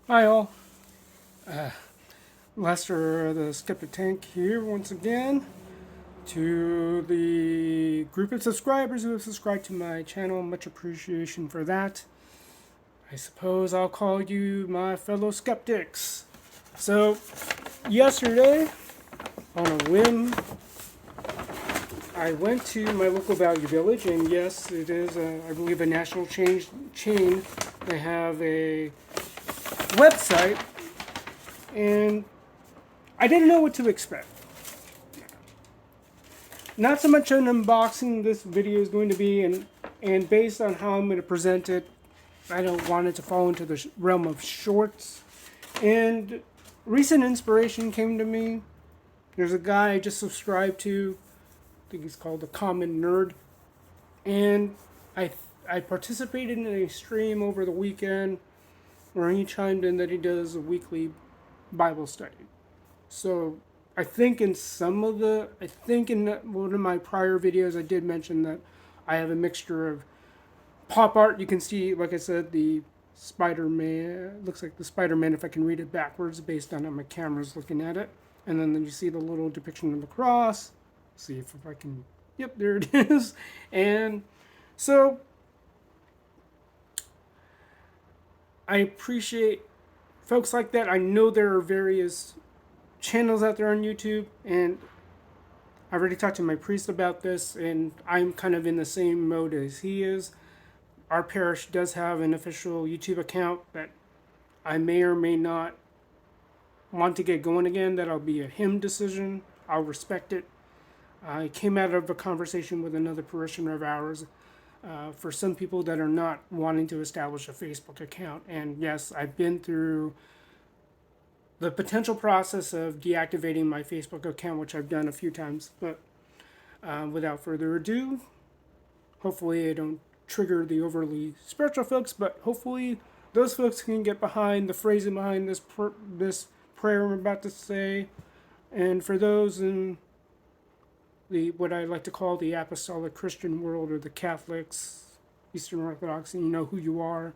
Hi all, Lester the Skeptic Tank here once again to the group of subscribers who have subscribed to my channel. Much appreciation for that. I suppose I'll call you my fellow skeptics. So, yesterday, on a whim, I went to my local value village, and yes, it is, I believe, a national chain. They have a website, and I didn't know what to expect. Not so much an unboxing this video is going to be, and based on how I'm going to present it, I don't want it to fall into the realm of shorts. And recent inspiration came to me. There's a guy I just subscribed to. I think he's called the Common Nerd. And I participated in a stream over the weekend where he chimed in that he does a weekly Bible study. So I think in one of my prior videos I did mention that I have a mixture of pop art. You can see, like I said, the Spider-Man, looks like the Spider-Man if I can read it backwards based on how my camera's looking at it. And then you see the little depiction of the cross. See if I can, yep, there it is. And so I appreciate folks like that. I know there are various channels out there on YouTube, and I already talked to my priest about this, and I'm kind of in the same mode as he is. Our parish does have an official YouTube account that I may or may not want to get going again. That'll be a him decision. I'll respect it. I came out of a conversation with another parishioner of ours. For some people that are not wanting to establish a Facebook account, and yes, I've been through the potential process of deactivating my Facebook account, which I've done a few times. But without further ado, hopefully I don't trigger the overly spiritual folks, but hopefully those folks can get behind the phrasing behind this prayer I'm about to say. And for those in the what I like to call the apostolic Christian world, or the Catholics, Eastern Orthodox, and you know who you are.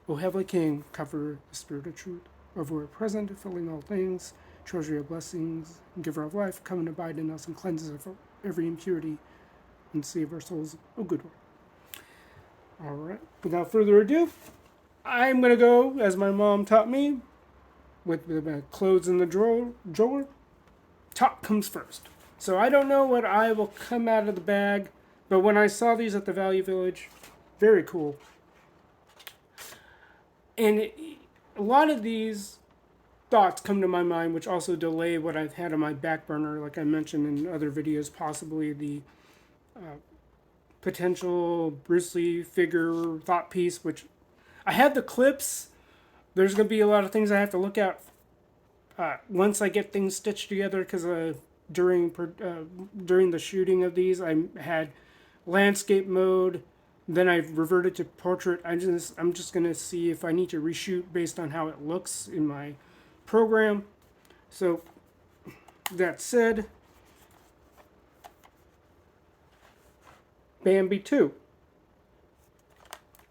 O Heavenly King, cover the spirit of truth over our present, filling all things, treasury of blessings, and giver of life, come and abide in us and cleanse us of every impurity, and save our souls a good one. All right, without further ado, I'm going to go, as my mom taught me, with the clothes in the drawer. Top comes first. So I don't know what I will come out of the bag, but when I saw these at the Value Village, very cool. And a lot of these thoughts come to my mind, which also delay what I've had on my back burner, like I mentioned in other videos, possibly the potential Bruce Lee figure thought piece, which I have the clips. There's going to be a lot of things I have to look at once I get things stitched together, because during the shooting of these, I had landscape mode. Then I reverted to portrait. I'm just gonna see if I need to reshoot based on how it looks in my program. So that said, Bambi 2.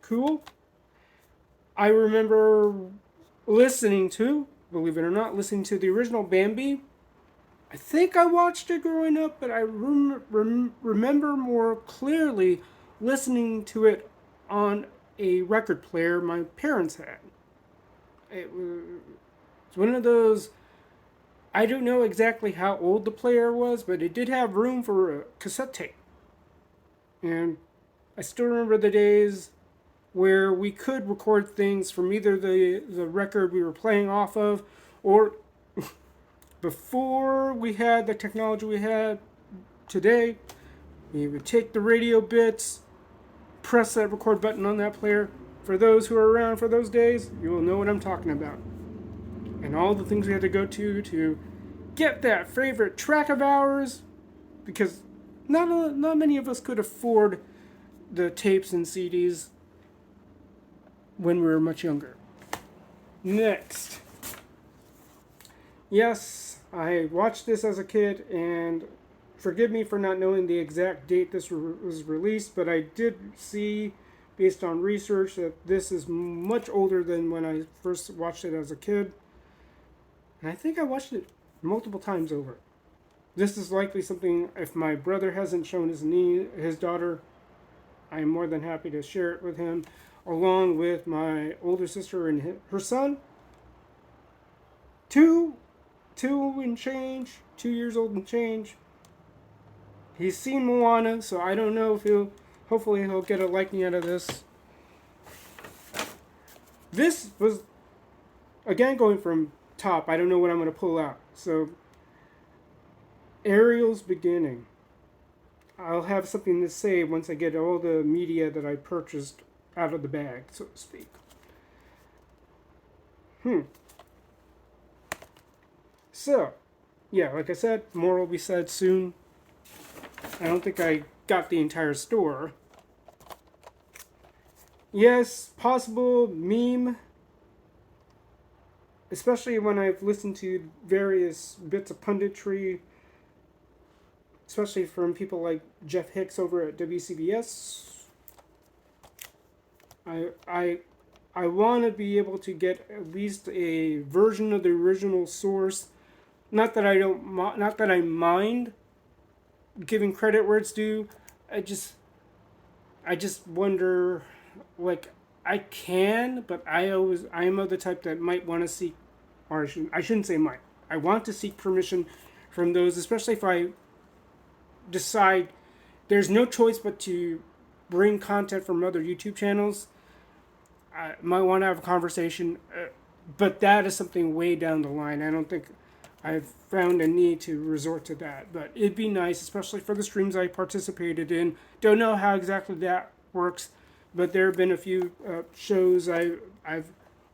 Cool. I remember listening to, believe it or not, listening to the original Bambi. I think I watched it growing up, but I remember more clearly listening to it on a record player my parents had. It was one of those, I don't know exactly how old the player was, but it did have room for a cassette tape. And I still remember the days where we could record things from either the record we were playing off of, or before we had the technology we had today, we would take the radio bits, press that record button on that player. For those who are around for those days, you will know what I'm talking about. And all the things we had to go to get that favorite track of ours, because not many of us could afford the tapes and CDs when we were much younger. Next. Yes, I watched this as a kid, and forgive me for not knowing the exact date this was released, but I did see based on research that this is much older than when I first watched it as a kid. And I think I watched it multiple times over. This is likely something, if my brother hasn't shown his daughter, I am more than happy to share it with him, along with my older sister and her son. Two and change, 2 years old and change. He's seen Moana, so I don't know if hopefully he'll get a liking out of this. This was, again, going from top. I don't know what I'm going to pull out. So, Ariel's Beginning. I'll have something to say once I get all the media that I purchased out of the bag, so to speak. So, yeah, like I said, more will be said soon. I don't think I got the entire store. Yes, possible meme. Especially when I've listened to various bits of punditry, especially from people like Jeff Hicks over at WCBS. I want to be able to get at least a version of the original source. Not that I mind giving credit where it's due. I just wonder, like, I can, but I am of the type that might want to seek, or I shouldn't say might. I want to seek permission from those, especially if I decide there's no choice but to bring content from other YouTube channels. I might want to have a conversation, but that is something way down the line. I don't think I've found a need to resort to that, but it'd be nice, especially for the streams I participated in. Don't know how exactly that works, but there have been a few shows I've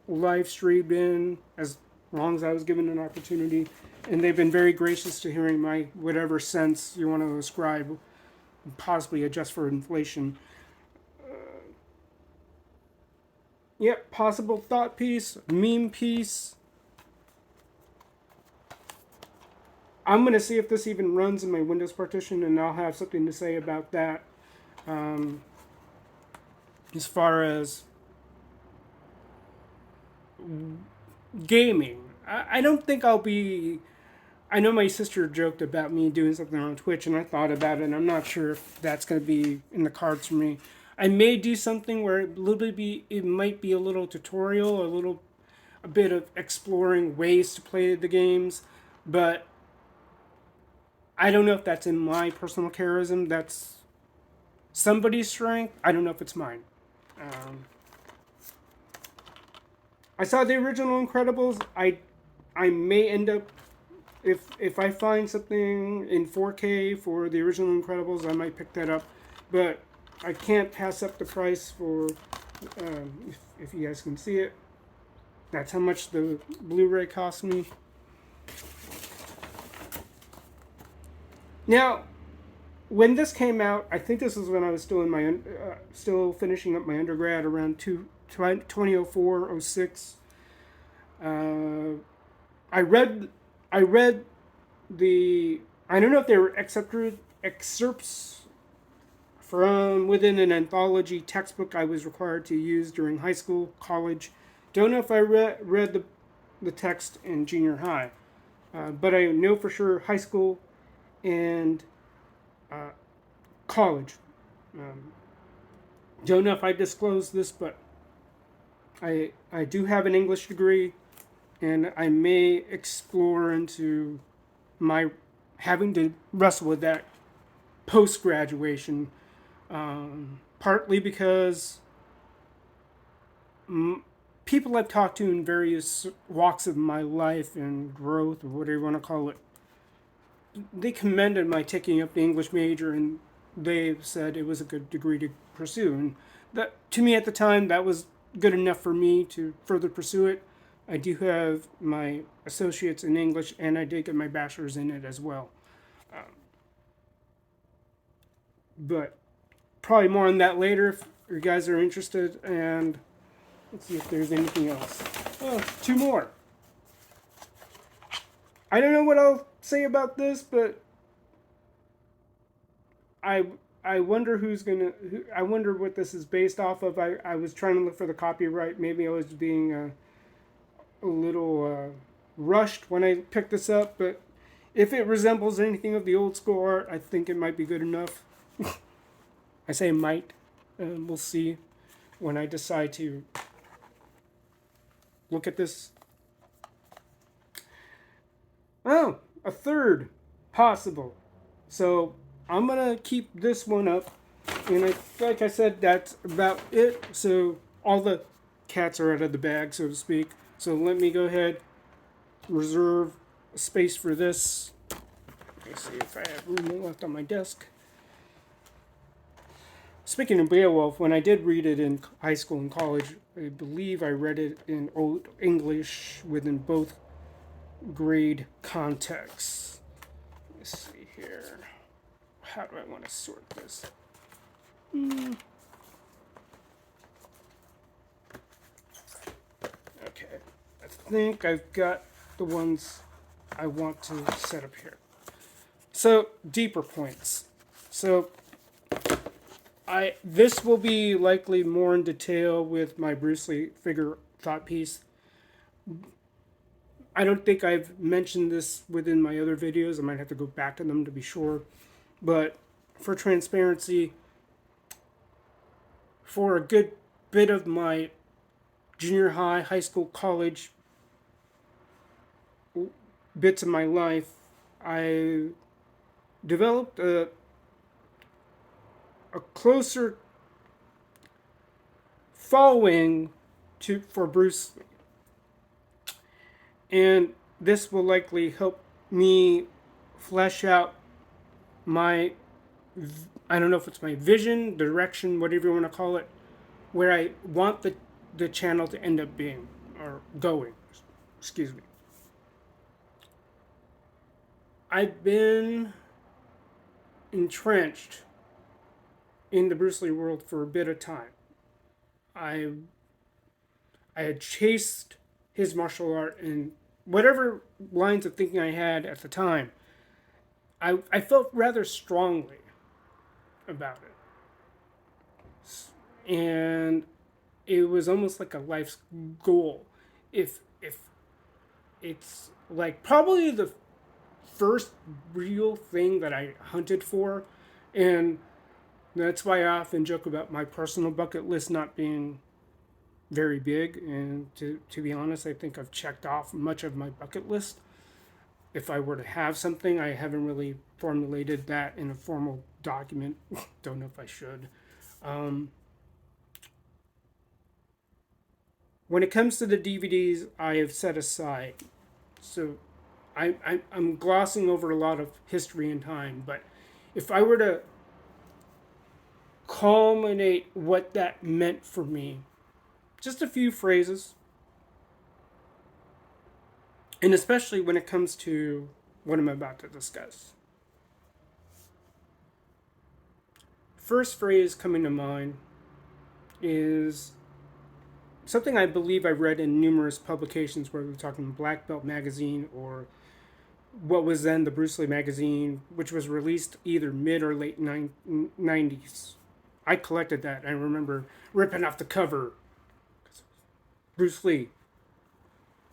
live streamed in as long as I was given an opportunity, and they've been very gracious to hearing my whatever sense you want to ascribe, possibly adjust for inflation. Yep, possible thought piece, meme piece. I'm going to see if this even runs in my Windows partition, and I'll have something to say about that. As far as gaming, I don't think I'll be... I know my sister joked about me doing something on Twitch, and I thought about it, and I'm not sure if that's going to be in the cards for me. I may do something where it might be a little tutorial, a bit of exploring ways to play the games, but I don't know if that's in my personal charism. That's somebody's strength. I don't know if it's mine. I saw the original Incredibles. I may end up, if I find something in 4K for the original Incredibles, I might pick that up. But I can't pass up the price for, if you guys can see it. That's how much the Blu-ray cost me. Now, when this came out, I think this was when I was still in my still finishing up my undergrad around 2004, 06. I read the, I don't know if they were excerpts from within an anthology textbook I was required to use during high school, college. Don't know if I read the text in junior high, but I know for sure high school and college. Don't know if I disclosed this, but I do have an English degree, and I may explore into my having to wrestle with that post-graduation, partly because people I've talked to in various walks of my life and growth, or whatever you want to call it, they commended my taking up the English major, and they said it was a good degree to pursue. And that, to me at the time, that was good enough for me to further pursue it. I do have my associates in English, and I did get my bachelor's in it as well. But probably more on that later if you guys are interested. And let's see if there's anything else. Oh, two more. I don't know what I'll say about this, but I wonder I wonder what this is based off of. I was trying to look for the copyright. Maybe I was being a little rushed when I picked this up, but if it resembles anything of the old school art, I think it might be good enough. I say might. We'll see when I decide to look at this. Oh, a third possible. So I'm gonna keep this one up, and like I said, that's about it. So all the cats are out of the bag, so to speak. So let me go ahead, reserve space for this. Let's see if I have room left on my desk. Speaking of Beowulf, when I did read it in high school and college, I believe I read it in Old English within both grade contexts. Let's see here. How do I want to sort this? Okay. I think I've got the ones I want to set up here. So, deeper points. So, this will be likely more in detail with my Bruce Lee figure thought piece. I don't think I've mentioned this within my other videos. I might have to go back to them to be sure. But for transparency, for a good bit of my junior high, high school, college bits of my life, I developed a closer following for Bruce Lee. And this will likely help me flesh out my, I don't know if it's my vision, direction, whatever you want to call it, where I want the channel to end up being, or going, excuse me. I've been entrenched in the Bruce Lee world for a bit of time. I had chased his martial art and whatever lines of thinking I had at the time, I felt rather strongly about it. And it was almost like a life's goal. If it's like probably the first real thing that I hunted for, and that's why I often joke about my personal bucket list not being very big. And to be honest, I think I've checked off much of my bucket list. If I were to have something, I haven't really formulated that in a formal document. Don't know if I should. When it comes to the DVDs, I have set aside. So I'm glossing over a lot of history and time, but if I were to culminate what that meant for me, just a few phrases, and especially when it comes to what I'm about to discuss. First phrase coming to mind is something I believe I read in numerous publications, where we're talking Black Belt Magazine or what was then the Bruce Lee magazine, which was released either mid or late 90s. I collected that. I remember ripping off the cover. Bruce Lee.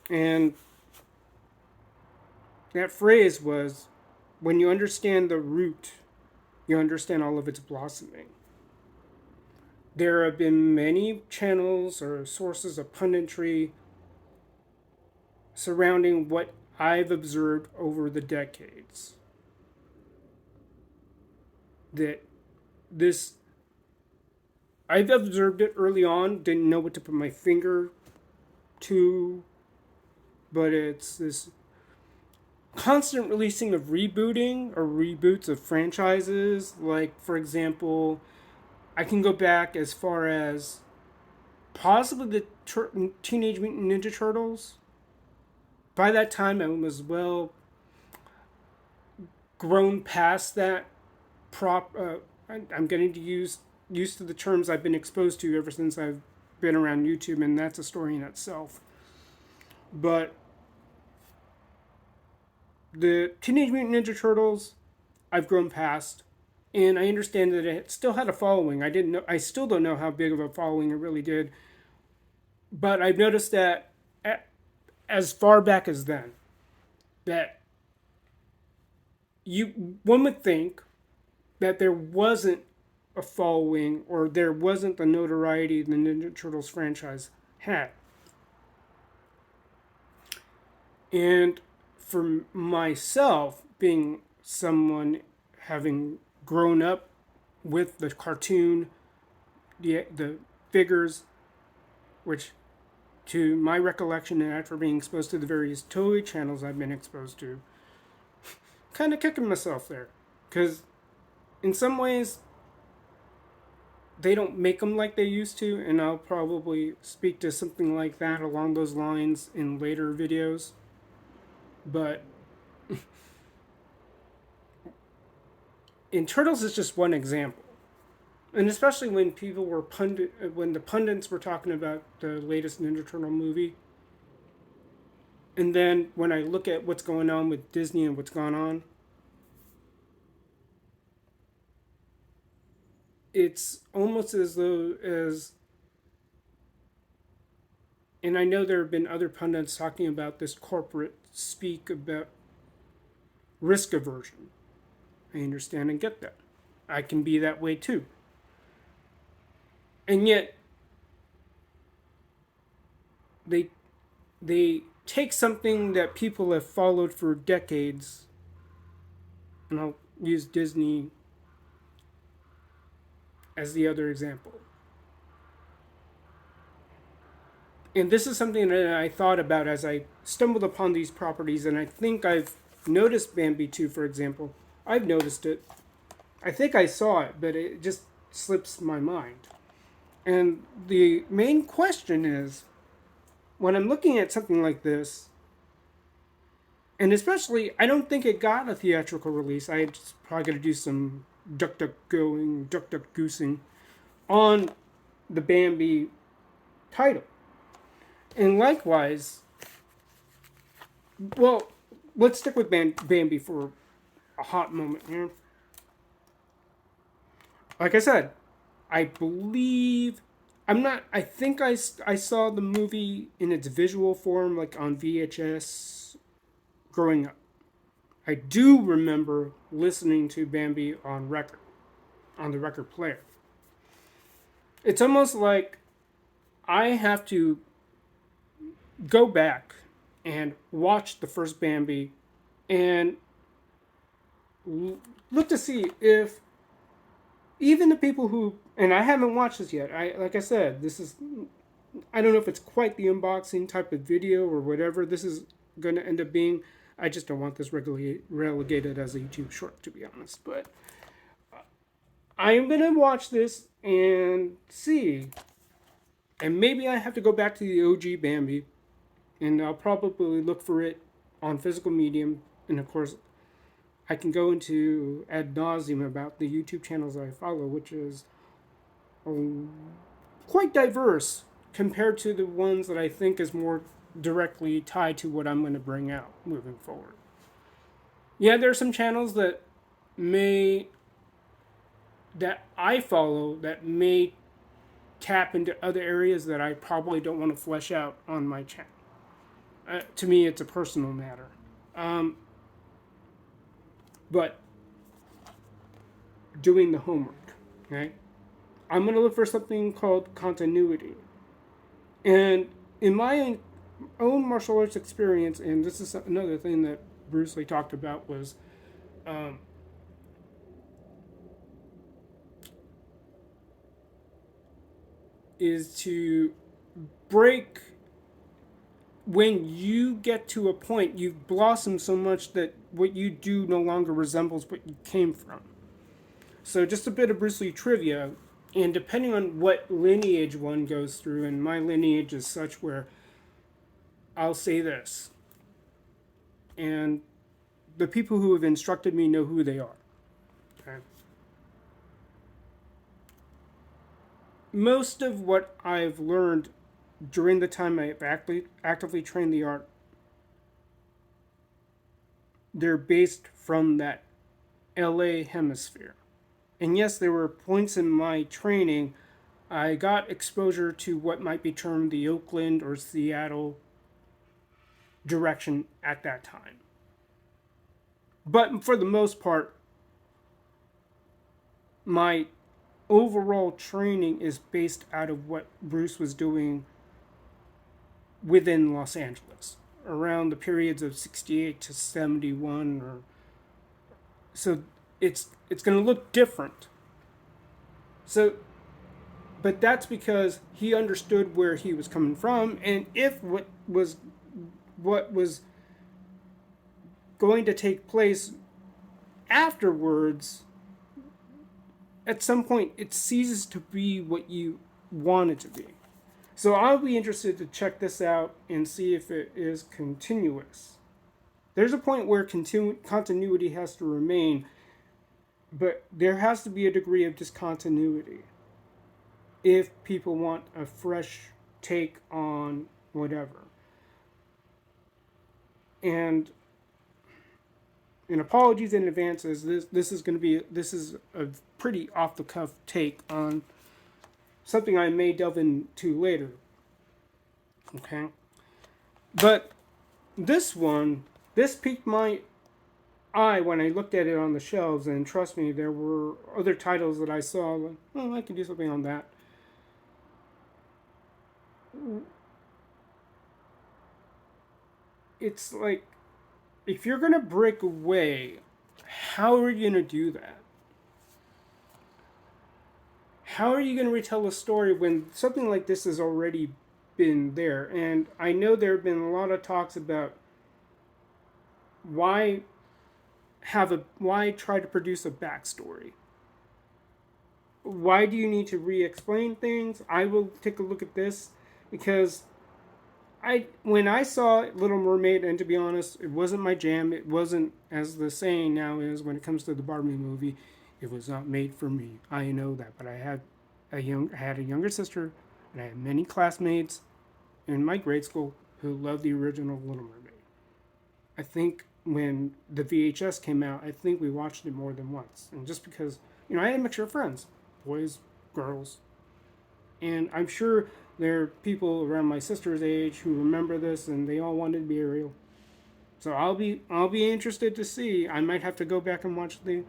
And that phrase was, when you understand the root, you understand all of its blossoming. There have been many channels or sources of punditry surrounding what I've observed over the decades. That this, I've observed it early on, didn't know what to put my finger to, but it's this constant releasing of rebooting or reboots of franchises. Like, for example, I can go back as far as possibly the Teenage Mutant Ninja Turtles. By that time, I was well grown past that I'm getting to used to the terms I've been exposed to ever since I've been around YouTube, and that's a story in itself. But the Teenage Mutant Ninja Turtles, I've grown past, and I understand that it still had a following. I didn't know. I still don't know how big of a following it really did, but I've noticed that as far back as then, that one would think that there wasn't a following or there wasn't the notoriety the Ninja Turtles franchise had. And for myself, being someone having grown up with the cartoon, the figures, which to my recollection and after being exposed to the various toy channels I've been exposed to, kind of kicking myself there. Because in some ways, they don't make them like they used to, and I'll probably speak to something like that along those lines in later videos. But in Turtles is just one example. And especially when when the pundits were talking about the latest Ninja Turtle movie, and then when I look at what's going on with Disney and what's gone on, it's almost as though and I know there have been other pundits talking about this corporate speak about risk aversion. I understand and get that. I can be that way too. And yet they they take something that people have followed for decades, and I'll use Disney as the other example. And this is something that I thought about as I stumbled upon these properties, and I think I've noticed Bambi 2, for example. I've noticed it. I think I saw it, but it just slips my mind. And the main question is, when I'm looking at something like this, and especially, I don't think it got a theatrical release. I just probably got to do some duck goosing on the Bambi title. And likewise, well, let's stick with Bambi for a hot moment here. Like I said, I believe I think I saw the movie in its visual form, like on VHS, growing up. I do remember listening to Bambi on record, on the record player. It's almost like I have to go back and watch the first Bambi and look to see if even the people who, and I haven't watched this yet. Like I said, I don't know if it's quite the unboxing type of video or whatever this is going to end up being. I just don't want this relegated as a YouTube short, to be honest. But I am going to watch this and see. And maybe I have to go back to the OG Bambi, and I'll probably look for it on physical medium. And of course, I can go into ad nauseum about the YouTube channels I follow, which is quite diverse compared to the ones that I think is more directly tied to what I'm going to bring out moving forward. Yeah, there are some channels that I follow that may tap into other areas that I probably don't want to flesh out on my channel. To me, it's a personal matter. But doing the homework, okay? I'm going to look for something called continuity. And in my own martial arts experience, and this is another thing that Bruce Lee talked about, was is to break when you get to a point, you've blossomed so much that what you do no longer resembles what you came from. So just a bit of Bruce Lee trivia, and depending on what lineage one goes through, and my lineage is such where I'll say this, and the people who have instructed me know who they are. Okay. Most of what I've learned during the time I've actively trained the art, they're based from that LA hemisphere. And yes, there were points in my training I got exposure to what might be termed the Oakland or Seattle direction at that time. But for the most part, my overall training is based out of what Bruce was doing within Los Angeles around the periods of 68 to 71 or so it's going to look different. So but that's because he understood where he was coming from, and if what was going to take place afterwards, at some point it ceases to be what you want it to be. So I'll be interested to check this out and see if it is continuous. There's a point where continuity has to remain, but there has to be a degree of discontinuity if people want a fresh take on whatever. And apologies in advance, as this is a pretty off the cuff take on something I may delve into later. Okay, but this piqued my eye when I looked at it on the shelves, and trust me, there were other titles that I saw. Like, oh, I can do something on that. It's like, if you're gonna break away, how are you gonna do that? How are you gonna retell a story when something like this has already been there? And I know there have been a lot of talks about why try to produce a backstory? Why do you need to re-explain things? I will take a look at this because when I saw Little Mermaid, and to be honest, it wasn't my jam. It wasn't, as the saying now is when it comes to the Barbie movie, it was not made for me. I know that, but I had a younger sister, and I had many classmates in my grade school who loved the original Little Mermaid. I think when the VHS came out, I think we watched it more than once, and just because I had a mixture of friends, boys, girls, and I'm sure there are people around my sister's age who remember this, and they all wanted to be Ariel. So I'll be interested to see. I might have to go back and watch the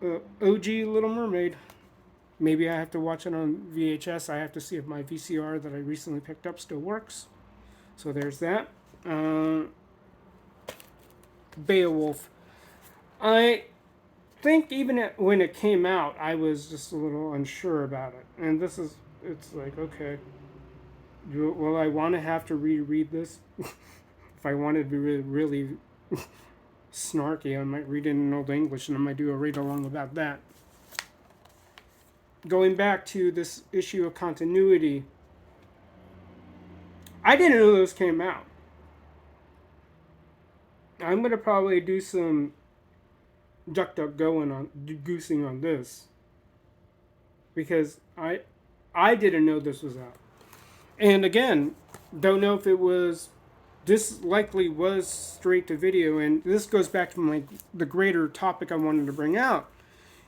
OG Little Mermaid. Maybe I have to watch it on VHS. I have to see if my VCR that I recently picked up still works. So there's that. Beowulf. I think even when it came out, I was just a little unsure about it. And it's like, okay, will I want to have to reread this? If I wanted to be really, really snarky, I might read it in Old English, and I might do a read along about that. Going back to this issue of continuity, I didn't know those came out. I'm going to probably do some goosing on this, because I didn't know this was out. And again, don't know if it was, this likely was straight to video, and this goes back to the greater topic I wanted to bring out,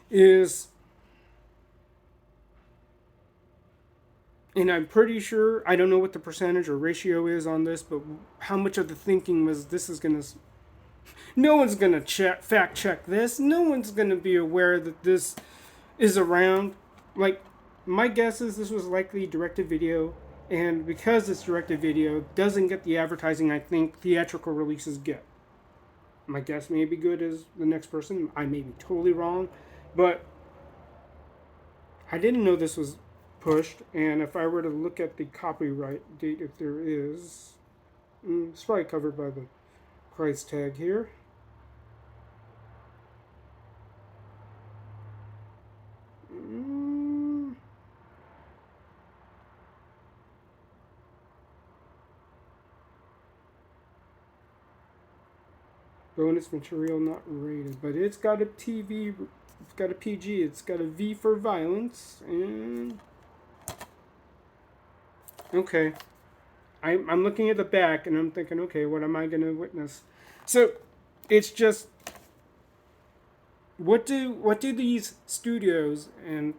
is, and I'm pretty sure, I don't know what the percentage or ratio is on this, but how much of the thinking was no one's going to fact check this. No one's going to be aware that this is around. Like, my guess is this was likely directed video, and because it's directed video, doesn't get the advertising I think theatrical releases get. My guess may be good as the next person. I may be totally wrong, but I didn't know this was pushed, and if I were to look at the copyright date, if there is, it's probably covered by the price tag here. Bonus material not rated, but it's got a TV, it's got a PG, it's got a V for violence, and okay. I'm looking at the back and I'm thinking, okay, what am I going to witness? So it's just what do these studios, and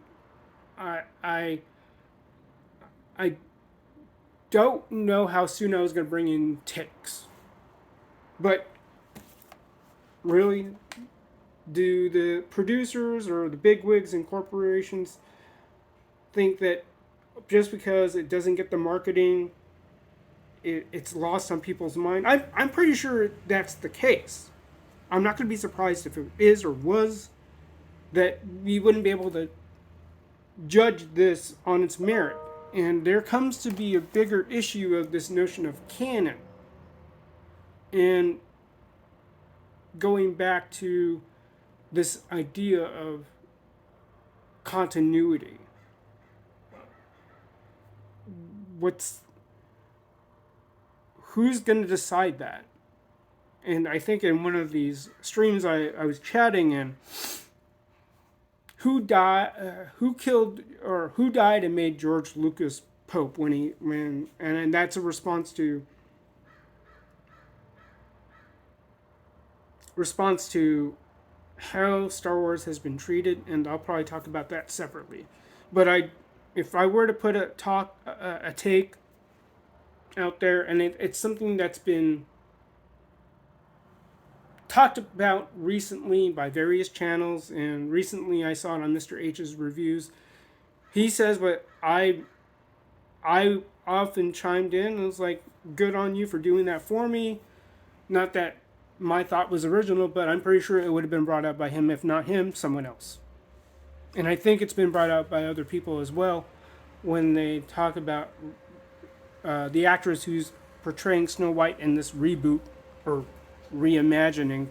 I I I don't know how soon I was going to bring in ticks, but really, do the producers or the bigwigs and corporations think that just because it doesn't get the marketing, it's lost on people's mind? I'm pretty sure that's the case. I'm not going to be surprised if it is or was, that we wouldn't be able to judge this on its merit. And there comes to be a bigger issue of this notion of canon. And going back to this idea of continuity. What's Who's going to decide that? And I think in one of these streams I was chatting in, who killed, or who died and made George Lucas Pope and that's a response to how Star Wars has been treated, and I'll probably talk about that separately. But if I were to put a take out there, and it's something that's been talked about recently by various channels, and recently I saw it on Mr. H's reviews. He says what I often chimed in and was like, good on you for doing that for me. Not that my thought was original, but I'm pretty sure it would have been brought up by him. If not him, someone else. And I think it's been brought out by other people as well when they talk about the actress who's portraying Snow White in this reboot, or reimagining,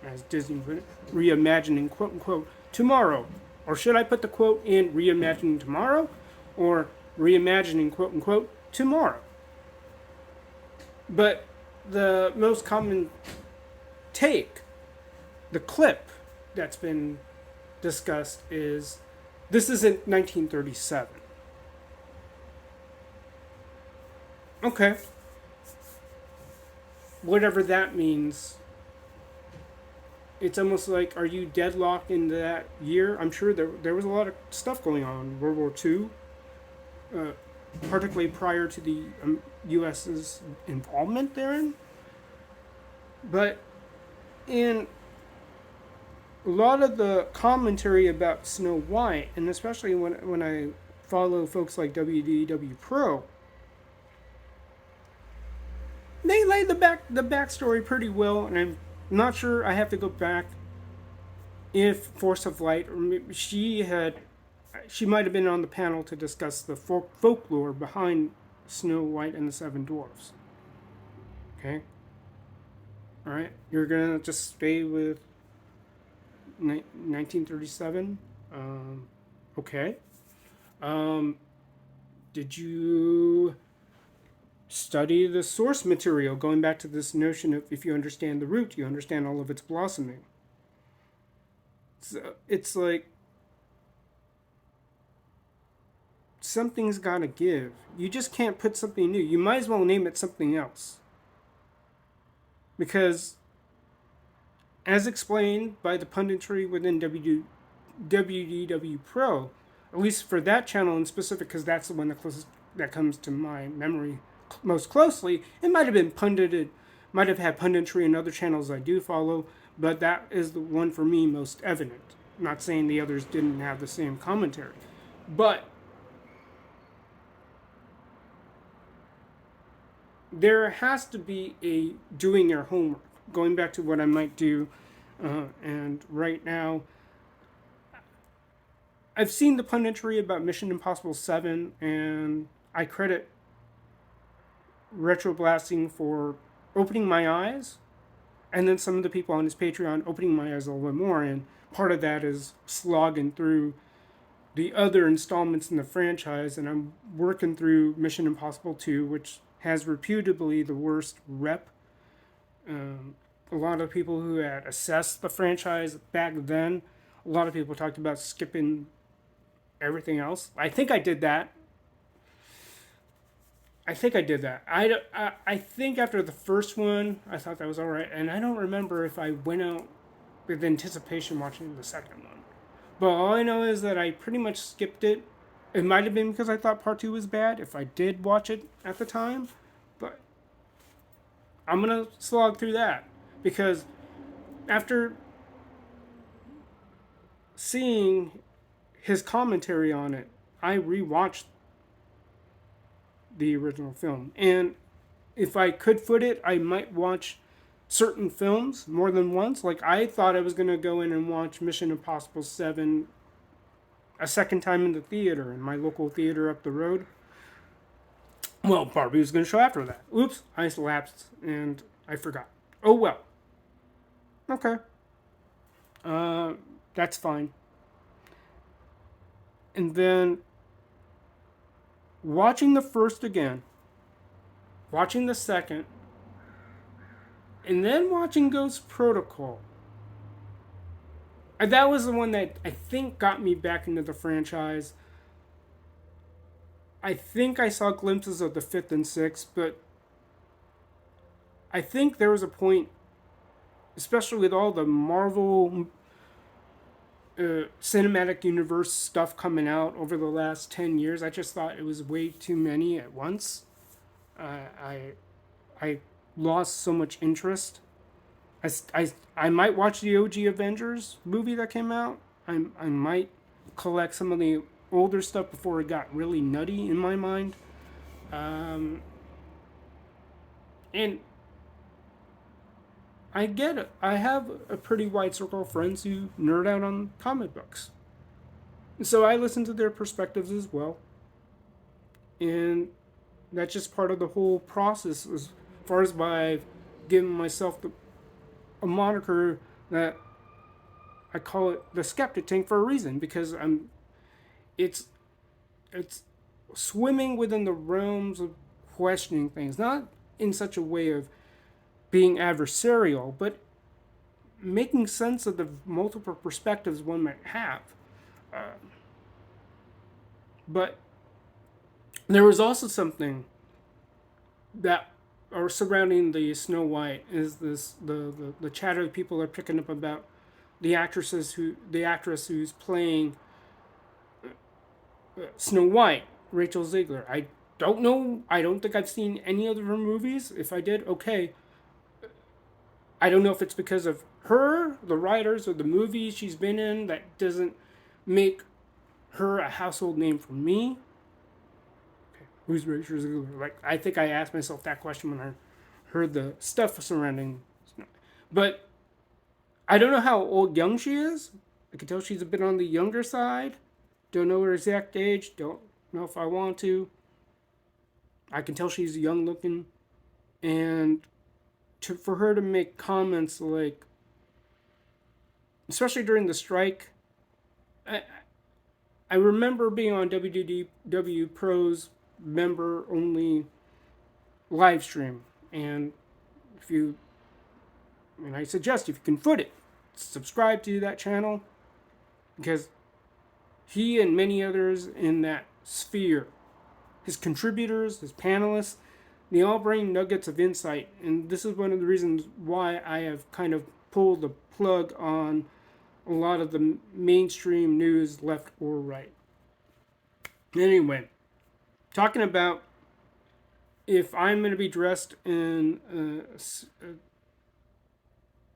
as Disney put it, reimagining, quote unquote, tomorrow. Or should I put the quote in reimagining tomorrow, or reimagining, quote unquote, tomorrow? But the most common take, the clip that's been discussed, is this isn't 1937. Okay. Whatever that means, it's almost like, are you deadlocked in that year? I'm sure there was a lot of stuff going on. World War II, particularly prior to the U.S.'s involvement therein. But in a lot of the commentary about Snow White, and especially when I follow folks like WDW Pro, they lay the backstory pretty well, and I'm not sure. I have to go back if Force of Light, or she might have been on the panel to discuss the folklore behind Snow White and the Seven Dwarfs. Okay. All right. You're gonna just stay with 1937. Okay. Did you study the source material, going back to this notion of if you understand the root, you understand all of its blossoming? So it's like something's got to give. You just can't put something new. You might as well name it something else. Because, as explained by the punditry within WDW Pro, at least for that channel in specific, because that's the one that comes to my memory most closely, it might have been pundited, might have had punditry in other channels I do follow, but that is the one for me most evident. I'm not saying the others didn't have the same commentary, but there has to be a doing your homework. Going back to what I might do, and right now, I've seen the punditry about Mission Impossible 7, and I credit Retro Blasting for opening my eyes, and then some of the people on his Patreon opening my eyes a little bit more, and part of that is slogging through the other installments in the franchise, and I'm working through Mission Impossible 2, which has reputably the worst rep. A lot of people who had assessed the franchise back then, a lot of people talked about skipping everything else. I think I did that. I think after the first one, I thought that was alright, and I don't remember if I went out with anticipation watching the second one. But all I know is that I pretty much skipped it. It might have been because I thought part two was bad if I did watch it at the time. But I'm going to slog through that. Because after seeing his commentary on it, I rewatched the original film. And if I could foot it, I might watch certain films more than once. Like, I thought I was going to go in and watch Mission Impossible 7 a second time in the theater, in my local theater up the road. Well, Barbie was going to show after that. Oops, I lapsed and I forgot. Oh well. Okay. That's fine. And then watching the first again, watching the second, and then watching Ghost Protocol. And that was the one that I think got me back into the franchise. I think I saw glimpses of the fifth and sixth, but I think there was a point, especially with all the Marvel cinematic universe stuff coming out over the last 10 years, I just thought it was way too many at once. I lost so much interest. I might watch the OG Avengers movie that came out. I might collect some of the older stuff before it got really nutty in my mind. And I get it. I have a pretty wide circle of friends who nerd out on comic books. So I listen to their perspectives as well. And that's just part of the whole process as far as by giving myself a moniker that I call it the Skeptic Tank for a reason, because it's swimming within the realms of questioning things, not in such a way of being adversarial, but making sense of the multiple perspectives one might have. But there was also something that are surrounding the Snow White is this the chatter that people are picking up about the actress who's playing Snow White, Rachel Zegler. I don't know. I don't think I've seen any of her movies. If I did, okay. I don't know if it's because of her, the writers, or the movies she's been in that doesn't make her a household name for me. Okay. Who's Rachel Zegler? Like, I think I asked myself that question when I heard the stuff surrounding. But I don't know how young she is. I can tell she's a bit on the younger side. Don't know her exact age. Don't know if I want to. I can tell she's young looking. And for her to make comments like, especially during the strike, I remember being on WDW Pro's member only live stream. And I suggest if you can foot it, subscribe to that channel, because he and many others in that sphere, his contributors, his panelists, they all bring nuggets of insight. And this is one of the reasons why I have kind of pulled the plug on a lot of the mainstream news, left or right. Anyway, talking about if I'm going to be dressed in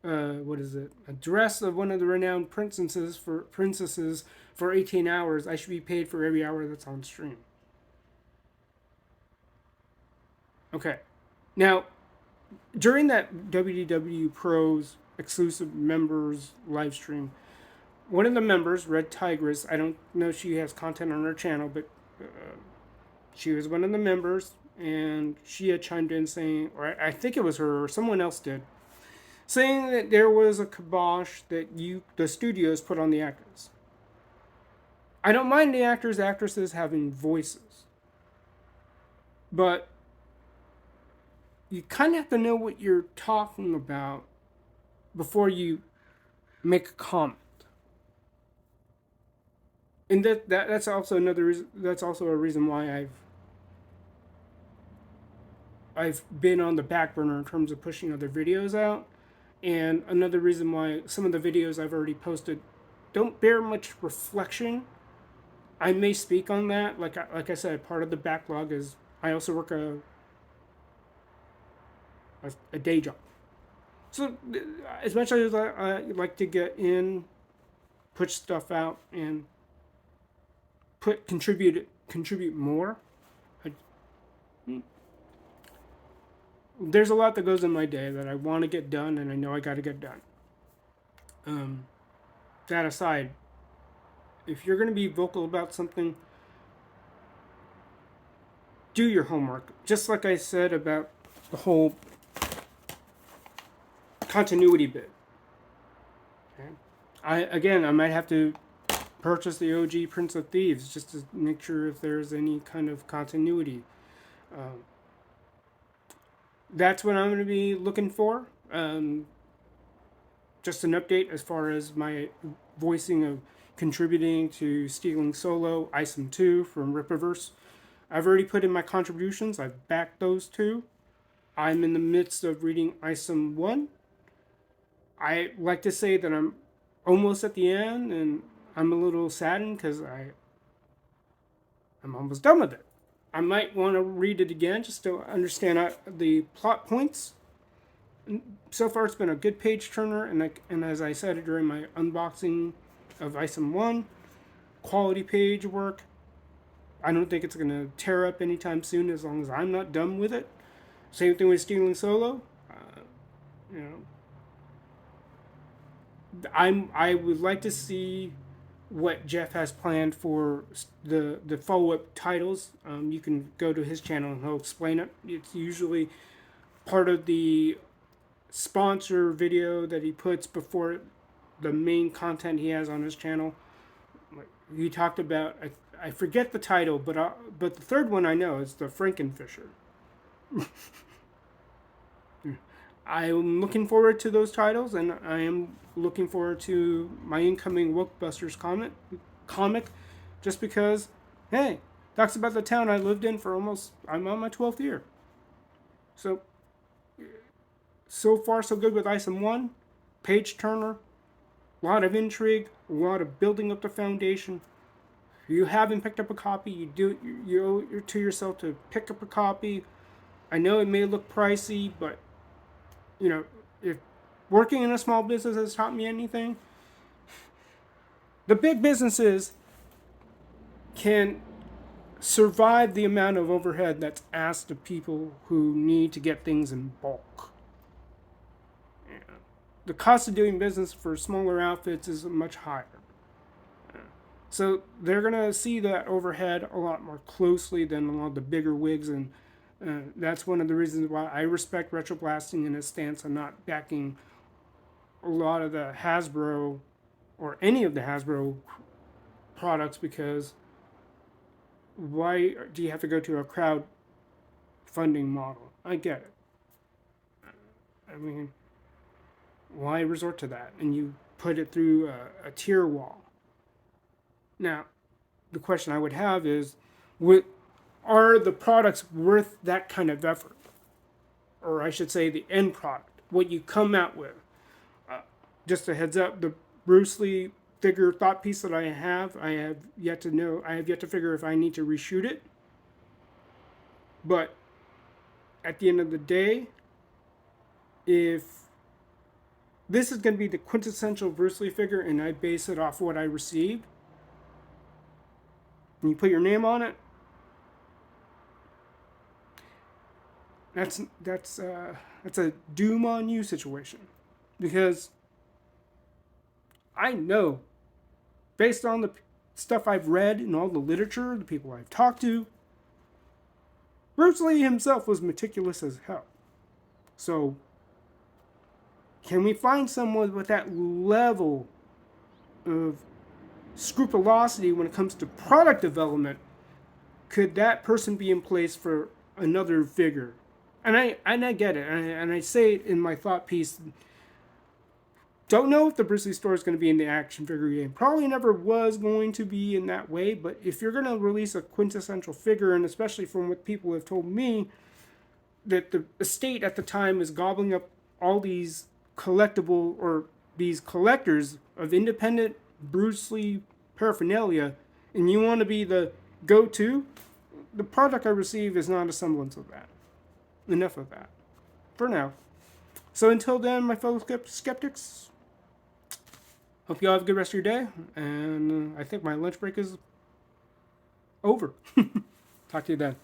a dress of one of the renowned princesses for 18 hours, I should be paid for every hour that's on stream. Okay. Now, during that WDW Pros exclusive members live stream, one of the members, Red Tigress, I don't know if she has content on her channel, but she was one of the members, and she had chimed in saying, or I think it was her or someone else did, saying that there was a kibosh that the studios put on the actors. I don't mind the actresses having voices, but you kind of have to know what you're talking about before you make a comment. And that's also a reason why I've been on the back burner in terms of pushing other videos out, And another reason why some of the videos I've already posted don't bear much reflection. I may speak on that. Like I said, part of the backlog is I also work a day job. So as much as I like to get in, put stuff out, and contribute more, I, there's a lot that goes in my day that I want to get done, and I know I got to get done. That aside, if you're going to be vocal about something, do your homework. Just like I said about the whole continuity bit. Okay? I might have to purchase the OG Prince of Thieves just to make sure if there's any kind of continuity. That's what I'm going to be looking for. Just an update as far as my voicing of contributing to Stealing Solo, Isom 2 from Rippaverse. I've already put in my contributions. I've backed those two. I'm in the midst of reading Isom 1. I like to say that I'm almost at the end, and I'm a little saddened because I'm almost done with it. I might want to read it again just to understand the plot points. So far, it's been a good page turner, and as I said during my unboxing of Isom 1, quality page work. I don't think it's going to tear up anytime soon as long as I'm not done with it. Same thing with Stealing Solo. You know, I would like to see what Jeff has planned for the follow-up titles. You can go to his channel and he'll explain it. It's usually part of the sponsor video that he puts before the main content he has on his channel. He talked about, I forget the title, but the third one I know is the Frankenfisher. I'm looking forward to those titles, and I am looking forward to my incoming Wokebusters comic, just because, hey, talks about the town I lived in for I'm on my 12th year. So far so good with Isom 1, page turner, a lot of intrigue, a lot of building up the foundation. If you haven't picked up a copy, you owe it to yourself to pick up a copy. I know it may look pricey, but you know, if working in a small business has taught me anything, the big businesses can survive the amount of overhead that's asked of people who need to get things in bulk. The cost of doing business for smaller outfits is much higher. So they're going to see that overhead a lot more closely than a lot of the bigger wigs, and that's one of the reasons why I respect Retroblasting in his stance on not backing a lot of the Hasbro or any of the Hasbro products, because why do you have to go to a crowdfunding model? I get it. I mean, why resort to that? And you put it through a tier wall. Now, the question I would have is, are the products worth that kind of effort? Or I should say the end product, what you come out with. Just a heads up, the Bruce Lee figure thought piece that I have yet to figure if I need to reshoot it. But at the end of the day, if this is going to be the quintessential Bruce Lee figure and I base it off what I received, and you put your name on it, that's a doom on you situation. Because I know, based on the stuff I've read and all the literature, the people I've talked to, Bruce Lee himself was meticulous as hell. So, can we find someone with that level of scrupulosity when it comes to product development? Could that person be in place for another figure? And I get it, and I say it in my thought piece. Don't know if the Bruce Lee store is going to be in the action figure game. Probably never was going to be in that way, but if you're going to release a quintessential figure, and especially from what people have told me, that the estate at the time is gobbling up all these collectible or these collectors of independent Bruce Lee paraphernalia, and you want to be the go-to, the product I receive is not a semblance of that. Enough of that. For now. So until then, my fellow skeptics, hope you all have a good rest of your day, and I think my lunch break is over. Talk to you then.